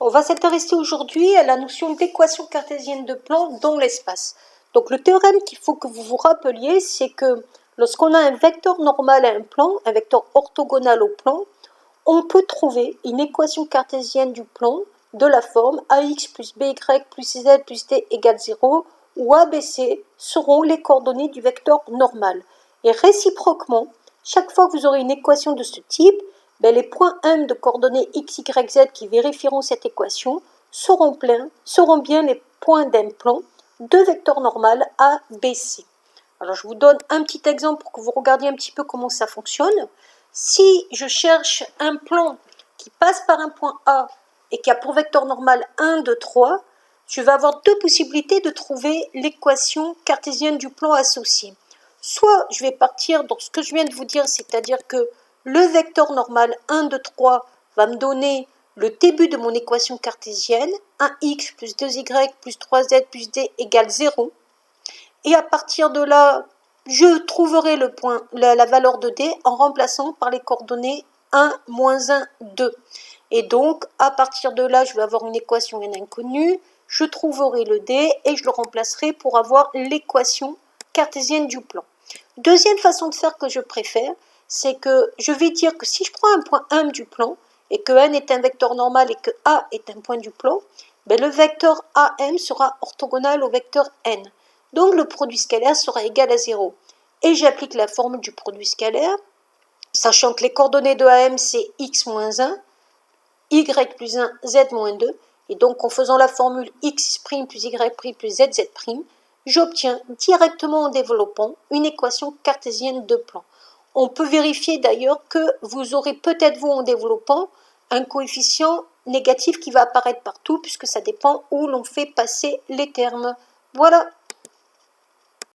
On va s'intéresser aujourd'hui à la notion d'équation cartésienne de plan dans l'espace. Donc le théorème qu'il faut que vous vous rappeliez, c'est que lorsqu'on a un vecteur normal à un plan, un vecteur orthogonal au plan, on peut trouver une équation cartésienne du plan de la forme ax plus by plus z plus d égale 0, où a, b, c seront les coordonnées du vecteur normal. Et réciproquement, chaque fois que vous aurez une équation de ce type, les points M de coordonnées x, y, z qui vérifieront cette équation seront bien les points d'un plan de vecteur normal A, B, C. Alors je vous donne un petit exemple pour que vous regardiez un petit peu comment ça fonctionne. Si je cherche un plan qui passe par un point A et qui a pour vecteur normal 1, 2, 3, je vais avoir deux possibilités de trouver l'équation cartésienne du plan associé. Soit je vais partir dans ce que je viens de vous dire, c'est-à-dire que le vecteur normal 1, 2, 3 va me donner le début de mon équation cartésienne, 1x plus 2y plus 3z plus d égale 0. Et à partir de là, je trouverai la valeur de d en remplaçant par les coordonnées 1, moins 1, 2. Et donc, à partir de là, je vais avoir une équation n inconnue, je trouverai le d et je le remplacerai pour avoir l'équation cartésienne du plan. Deuxième façon de faire que je préfère, c'est que je vais dire que si je prends un point M du plan, et que n est un vecteur normal et que A est un point du plan, le vecteur AM sera orthogonal au vecteur n. Donc le produit scalaire sera égal à 0. Et j'applique la formule du produit scalaire, sachant que les coordonnées de AM c'est x moins 1, y plus 1, z moins 2. Et donc en faisant la formule x' plus y' plus zz', j'obtiens directement en développant une équation cartésienne de plan. On peut vérifier d'ailleurs que vous aurez peut-être vous en développant un coefficient négatif qui va apparaître partout puisque ça dépend où l'on fait passer les termes. Voilà.